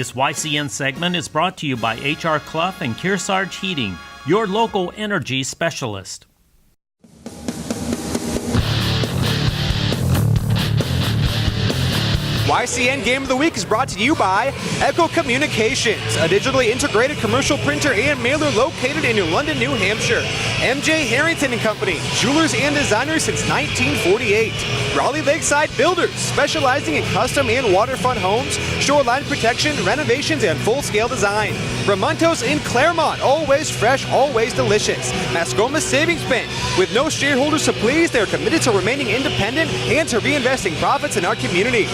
This YCN segment is brought to you by H.R. Clough and Kearsarge Heating, your local energy specialist. YCN Game of the Week is brought to you by Echo Communications, a digitally integrated commercial printer and mailer located in New London, New Hampshire. MJ Harrington and Company, jewelers and designers since 1948. Raleigh Lakeside Builders, specializing in custom and waterfront homes, shoreline protection, renovations, and full-scale design. Ramontos in Claremont, always fresh, always delicious. Mascoma Savings Bank, with no shareholders to please, they're committed to remaining independent and to reinvesting profits in our community.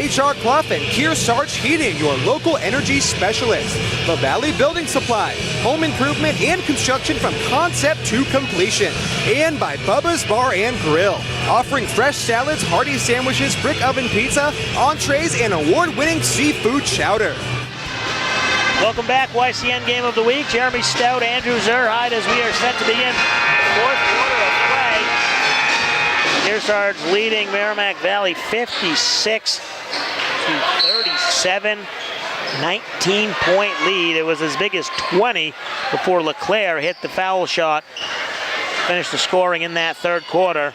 H.R. Clough and Kearsarge Heating, your local energy specialist. The Valley Building Supply, home improvement and construction from concept to completion. And by Bubba's Bar and Grill, offering fresh salads, hearty sandwiches, brick oven pizza, entrees, and award-winning seafood chowder. Welcome back, YCN Game of the Week. Jeremy Stout, Andrew Zerhide, as we are set to begin fourth quarter of play. Kearsarge leading Merrimack Valley 56-37, 19-point lead. It was as big as 20 before LeClaire hit the foul shot. Finished the scoring in that third quarter.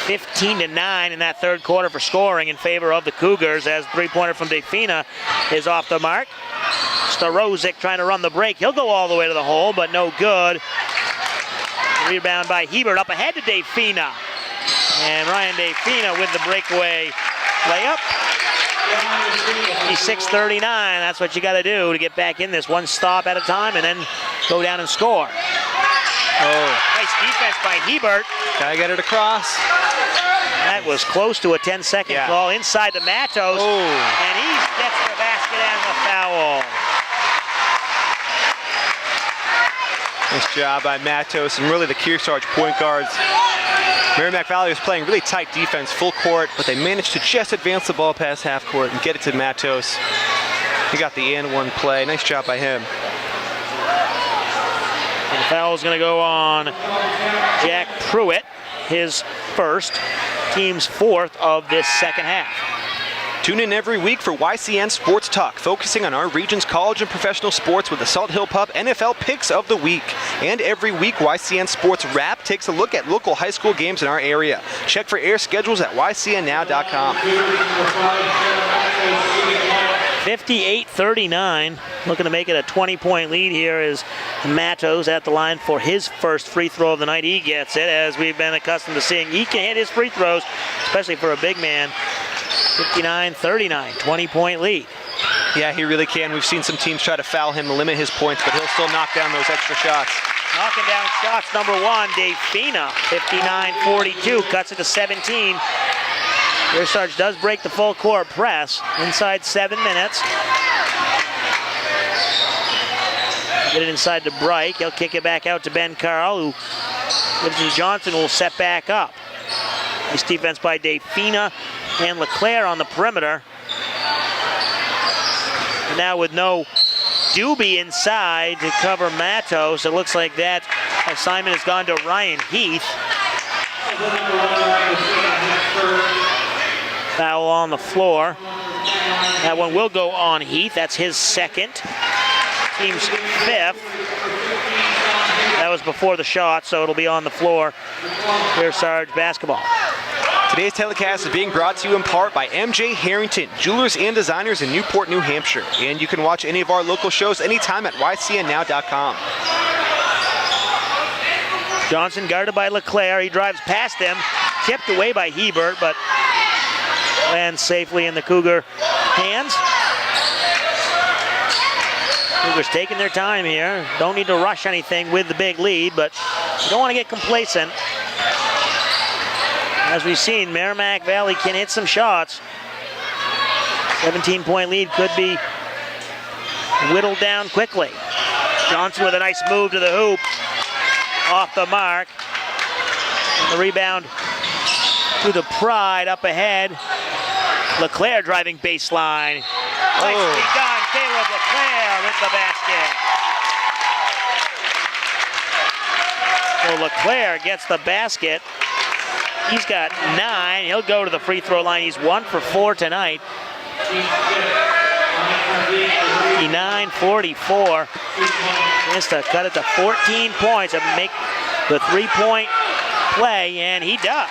15-9 in that third quarter for scoring in favor of the Cougars as three-pointer from Defina is off the mark. Starozic trying to run the break. He'll go all the way to the hole, but no good. Rebound by Hebert up ahead to Defina. And Ryan Defina with the breakaway layup. 56-39, that's what you got to do to get back in this. One stop at a time and then go down and score. Oh, nice defense by Hebert. Gotta get it across. That was close to a 10-second call inside the Matos. And he gets the basket and the foul. Nice job by Matos and really the Kearsarge point guards. Merrimack Valley was playing really tight defense, full court, but they managed to just advance the ball past half court and get it to Matos. He got the and one play. Nice job by him. And the foul is going to go on Jack Pruitt, his first, team's fourth of this second half. Tune in every week for YCN Sports Talk, focusing on our region's college and professional sports with the Salt Hill Pub NFL Picks of the Week. And every week, YCN Sports Wrap takes a look at local high school games in our area. Check for air schedules at ycnnow.com. 58-39, looking to make it a 20-point lead here is Matos at the line for his first free throw of the night. He gets it, as we've been accustomed to seeing. He can hit his free throws, especially for a big man. 59-39, 20-point lead. Yeah, he really can. We've seen some teams try to foul him to limit his points, but he'll still knock down those extra shots. Knocking down shots, number one, Defina, 59-42, cuts it to 17. Kearsarge does break the full court press inside 7 minutes. Get it inside to Bright. He'll kick it back out to Ben Carl, who Gibson Johnson will set back up. Nice defense by Defina and LeClaire on the perimeter. And now with no Doobie inside to cover Matos, it looks like that assignment has gone to Ryan Heath. Foul on the floor. That one will go on Heath. That's his second. Team's fifth. That was before the shot, so it'll be on the floor. Kearsarge basketball. Today's telecast is being brought to you in part by MJ Harrington, jewelers and designers in Newport, New Hampshire. And you can watch any of our local shows anytime at ycnnow.com. Johnson guarded by LeClaire. He drives past him, tipped away by Hebert, but lands safely in the Cougar hands. Cougars taking their time here. Don't need to rush anything with the big lead, but you don't want to get complacent. As we've seen, Merrimack Valley can hit some shots. 17-point lead could be whittled down quickly. Johnson with a nice move to the hoop. Off the mark. And the rebound to the Pride up ahead. LeClaire driving baseline. Nicely done, Caleb LeClaire with the basket. So LeClaire gets the basket. He's got 9. He'll go to the free throw line. He's 1 for 4 tonight. 59-44. Has to cut it to 14 points and make the three-point play, and he does.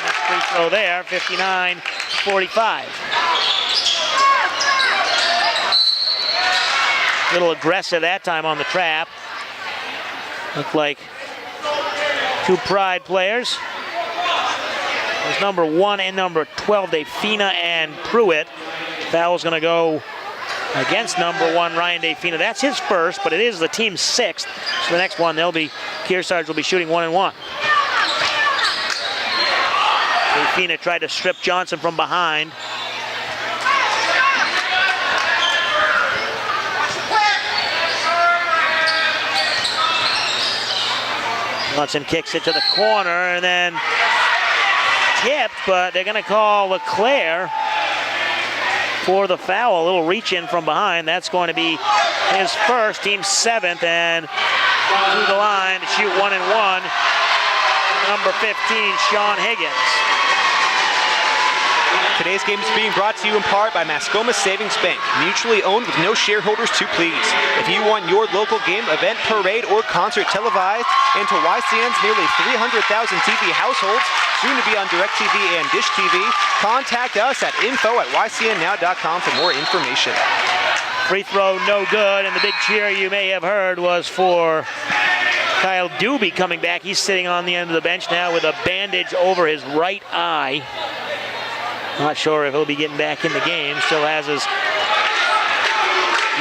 That's free throw there, 59-45. A little aggressive that time on the trap. Looked like two Pride players. There's number 1 and number 12, Defina and Pruitt. Foul's going to go against number 1, Ryan Defina. That's his first, but it is the team's 6th. So the next one, Kearsarge will be shooting 1-1. Defina tried to strip Johnson from behind. Johnson kicks it to the corner and then tipped, but they're going to call LeClaire for the foul. A little reach in from behind. That's going to be his first, team 7th, and to the line to shoot 1-1. Number 15, Sean Higgins. Today's game is being brought to you in part by Mascoma Savings Bank, mutually owned with no shareholders to please. If you want your local game, event, parade, or concert televised into YCN's nearly 300,000 TV households, soon to be on DirecTV and Dish TV, contact us at info@ycnnow.com for more information. Free throw no good, and the big cheer you may have heard was for Kyle Doobie coming back. He's sitting on the end of the bench now with a bandage over his right eye. Not sure if he'll be getting back in the game. Still has his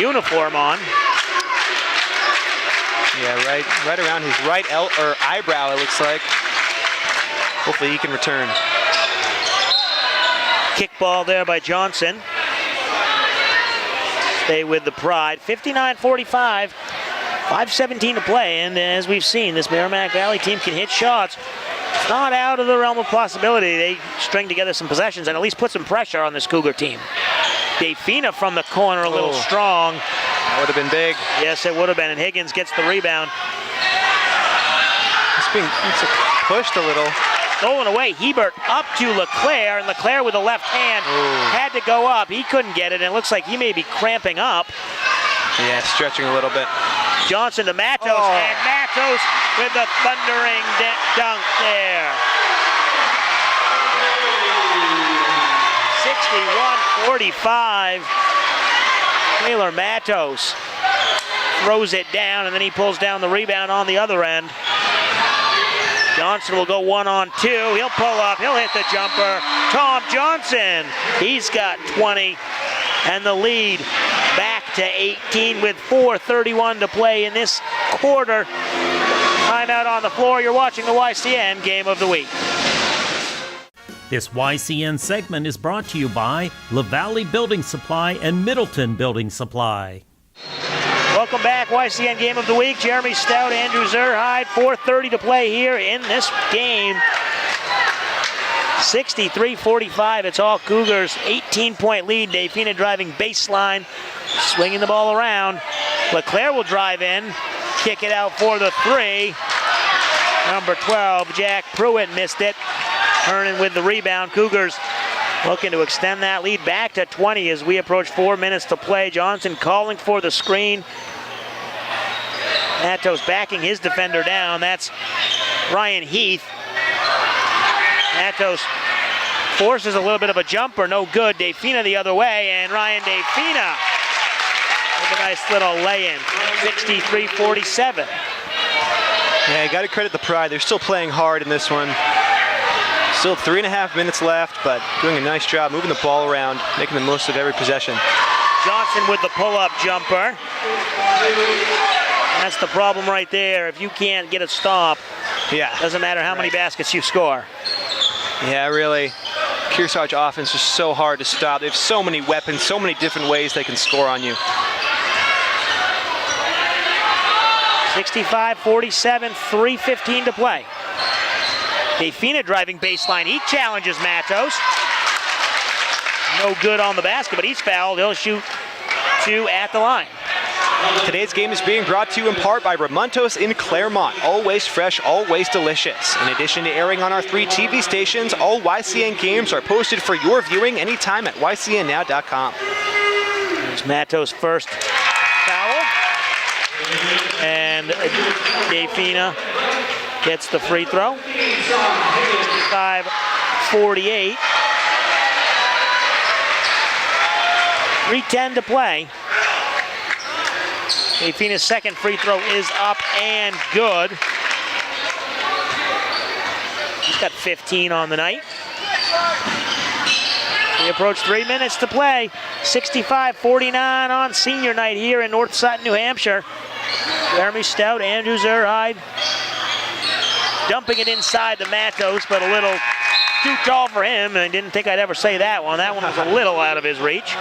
uniform on. Yeah, right around his right eyebrow, it looks like. Hopefully he can return. Kick ball there by Johnson. Stay with the Pride. 59-45. 5:17 to play, and as we've seen, this Merrimack Valley team can hit shots. It's not out of the realm of possibility. They string together some possessions and at least put some pressure on this Cougar team. Defina from the corner, a little strong. That would have been big. Yes, it would have been, and Higgins gets the rebound. It's pushed a little. Stolen away, Hebert up to LeClaire, and LeClaire with the left hand had to go up. He couldn't get it, and it looks like he may be cramping up. Yeah, stretching a little bit. Johnson to Matos, and Matos with the thundering dunk there. 61-45. Taylor Matos throws it down, and then he pulls down the rebound on the other end. Johnson will go 1-on-2. He'll pull up. He'll hit the jumper. Tom Johnson, he's got 20, and the lead back to 18 with 4:31 to play in this quarter. Timeout on the floor. You're watching the YCN Game of the Week. This YCN segment is brought to you by LaValle Building Supply and Middleton Building Supply. Welcome back, YCN Game of the Week. Jeremy Stout, Andrew Zerhide, 4:30 to play here in this game. 63-45, it's all Cougars, 18-point lead. Defina driving baseline, swinging the ball around. LeClaire will drive in, kick it out for the 3. Number 12, Jack Pruitt missed it. Hernan with the rebound. Cougars looking to extend that lead back to 20 as we approach 4 minutes to play. Johnson calling for the screen. Matos backing his defender down. That's Ryan Heath. Matos forces a little bit of a jumper, no good. Defina the other way, and Ryan Defina with a nice little lay-in. 63-47. Yeah, you got to credit the Pride. They're still playing hard in this one. Still 3.5 minutes left, but doing a nice job moving the ball around, making the most of every possession. Johnson with the pull-up jumper. That's the problem right there. If you can't get a stop, doesn't matter how many baskets you score. Yeah, really. Kearsarge offense is so hard to stop. They have so many weapons, so many different ways they can score on you. 65-47, 3:15 to play. Defina driving baseline. He challenges Matos. No good on the basket, but he's fouled. He'll shoot 2 at the line. Today's game is being brought to you in part by Ramontos in Claremont. Always fresh, always delicious. In addition to airing on our 3 TV stations, all YCN games are posted for your viewing anytime at ycnnow.com. There's Matos' first foul. And Defina gets the free throw. 65-48. 3:10 to play. Defina's second free throw is up and good. He's got 15 on the night. We approach 3 minutes to play. 65-49 on senior night here in North Sutton, New Hampshire. Jeremy Stout, Andrew Zerhide dumping it inside the Matos, but a little too tall for him. I didn't think I'd ever say that one. That one was a little out of his reach.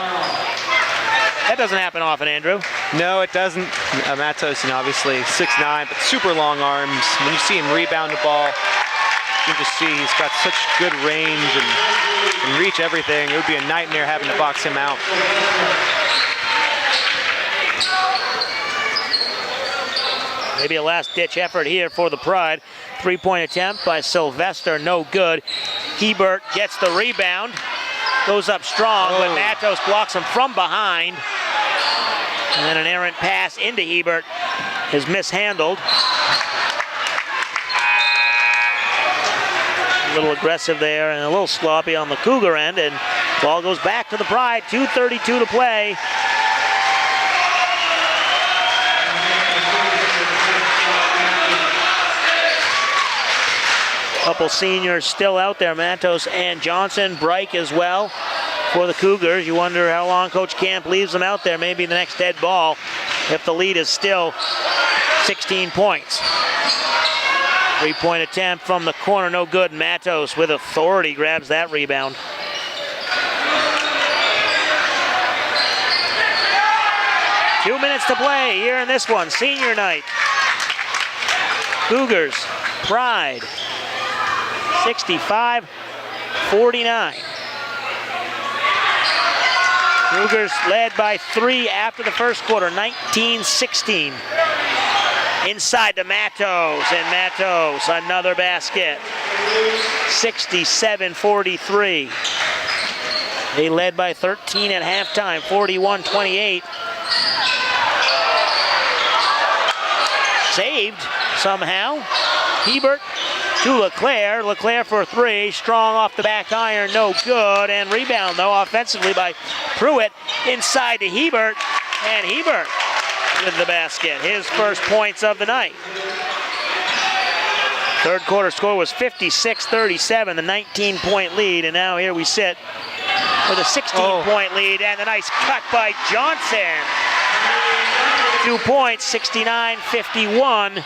That doesn't happen often, Andrew. No, it doesn't. Matos, obviously 6'9", but super long arms. When you see him rebound the ball, you can just see he's got such good range and reach everything. It would be a nightmare having to box him out. Maybe a last-ditch effort here for the Pride. Three-point attempt by Sylvester, no good. Hebert gets the rebound, goes up strong, but Matos blocks him from behind. And then an errant pass into Hebert is mishandled. A little aggressive there and a little sloppy on the Cougar end, and ball goes back to the Pride. 2:32 to play. Couple seniors still out there, Matos and Johnson, Breik as well for the Cougars. You wonder how long Coach Camp leaves them out there, maybe the next dead ball, if the lead is still 16 points. Three-point attempt from the corner, no good. Matos with authority grabs that rebound. Two minutes to play here in this one, senior night. Cougars, Pride. 65-49. Cougars led by 3 after the first quarter, 19-16. Inside to Matos, and Matos, another basket. 67-43. They led by 13 at halftime, 41-28. Saved somehow. Hebert to LeClaire. LeClaire for 3. Strong off the back iron, no good. And rebound, though, offensively by Pruitt. Inside to Hebert. And Hebert with the basket. His first points of the night. Third quarter score was 56-37, the 19-point lead. And now here we sit with a 16-point lead. And a nice cut by Johnson. 2 points, 69-51.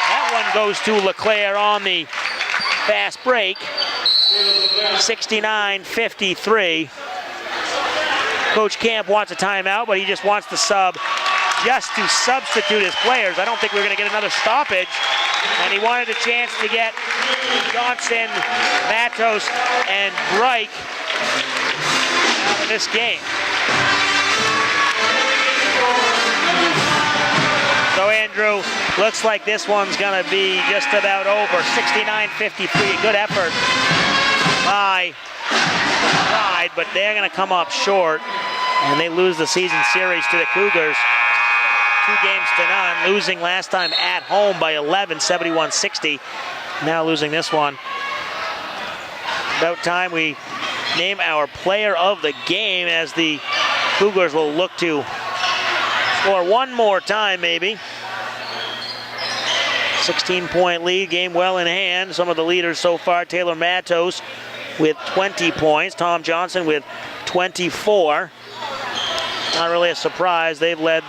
That one goes to LeClaire on the fast break. 69-53. Coach Camp wants a timeout, but he just wants the sub just to substitute his players. I don't think we're going to get another stoppage. And he wanted a chance to get Johnson, Matos, and Breik out of this game. So Andrew, looks like this one's going to be just about over. 69-53, good effort by Pride, but they're going to come up short, and they lose the season series to the Cougars. 2-0, losing last time at home by 11, 71-60. Now losing this one. About time we name our player of the game, as the Cougars will look to score one more time, maybe. 16-point lead, game well in hand. Some of the leaders so far: Taylor Matos with 20 points, Tom Johnson with 24. Not really a surprise, they've led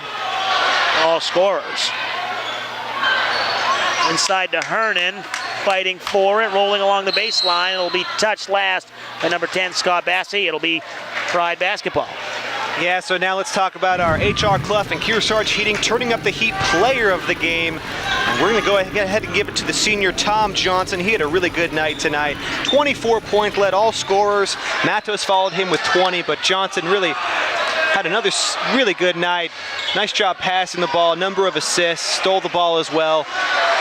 all scorers. Inside to Hernan, fighting for it, rolling along the baseline. It'll be touched last by number 10, Scott Bassey. It'll be Pride basketball. Yeah, so now let's talk about our H.R. Clough and Kearsarge Heating turning up the heat player of the game. And we're going to go ahead and give it to the senior Tom Johnson. He had a really good night tonight. 24 points, led all scorers. Matos followed him with 20, but Johnson really had another really good night. Nice job passing the ball, number of assists, stole the ball as well.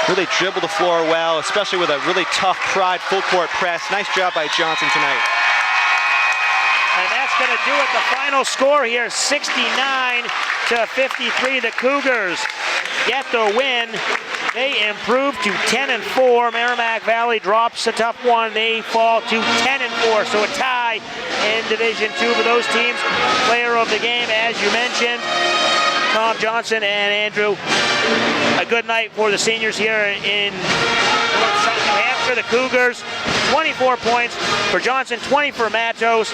Really dribbled the floor well, especially with a really tough Pride full court press. Nice job by Johnson tonight. And that's going to do it. The final score here, 69-53. The Cougars get the win. They improve to 10-4. Merrimack Valley drops a tough one. They fall to 10-4. So a tie in Division II for those teams. Player of the game, as you mentioned, Tom Johnson and Andrew. A good night for the seniors here in New Hampshire. The Cougars, 24 points for Johnson, 20 for Matos,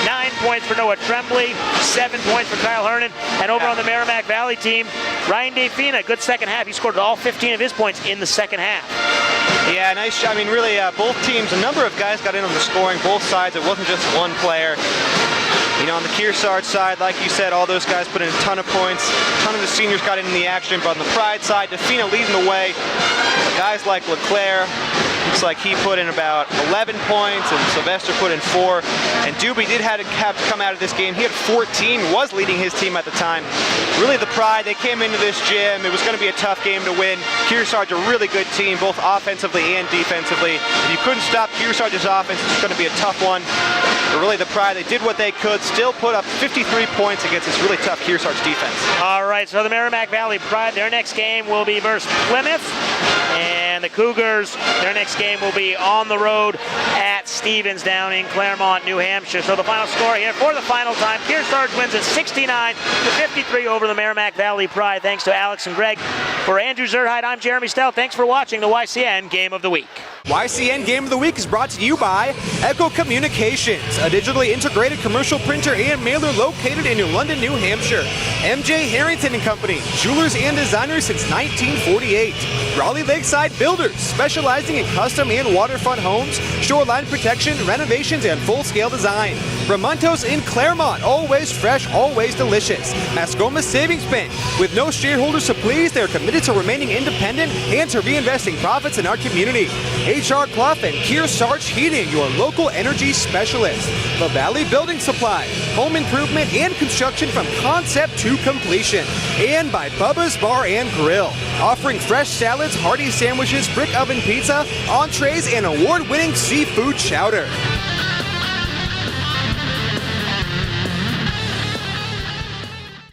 9 points for Noah Tremblay, 7 points for Kyle Hernan. And over on the Merrimack Valley team, Ryan Defina, good second half. He scored all 15 of his points in the second half. Yeah, nice. I mean, really, both teams, a number of guys got in on the scoring, both sides. It wasn't just one player. You know, on the Kearsarge side, like you said, all those guys put in a ton of points. A ton of the seniors got in the action, but on the Pride side, Defina leading the way. Guys like LeClaire, looks like he put in about 11 points, and Sylvester put in 4. And Doobie did have to come out of this game. He had 14, was leading his team at the time. Really, the Pride, they came into this gym. It was going to be a tough game to win. Kearsarge, a really good team, both offensively and defensively. If you couldn't stop Kearsarge's offense, it's going to be a tough one. But really, the Pride, they did what they could, still put up 53 points against this really tough Kearsarge defense. All right, so the Merrimack Valley Pride, their next game will be versus Plymouth. And the Cougars, their next game will be on the road at Stevens down in Claremont, New Hampshire. So the final score here for the final time, Kearsarge wins at 69-53 over the Merrimack Valley Pride. Thanks to Alex and Greg. For Andrew Zerhide, I'm Jeremy Stout. Thanks for watching the YCN Game of the Week. YCN Game of the Week is brought to you by Echo Communications, a digitally integrated commercial printer and mailer located in New London, New Hampshire. MJ Harrington and Company, jewelers and designers since 1948. Raleigh Lakeside Builders, specializing in custom and waterfront homes, shoreline protection, renovations, and full-scale design. Ramontos in Claremont, always fresh, always delicious. Mascoma Savings Bank, with no shareholders to please, they're committed to remaining independent and to reinvesting profits in our community. HR Clough and Kearsarge Heating, your local energy specialist. The Valley Building Supply, home improvement and construction from concept to completion. And by Bubba's Bar and Grill, offering fresh salads, hearty sandwiches, brick oven pizza, entrees, and award-winning seafood chowder.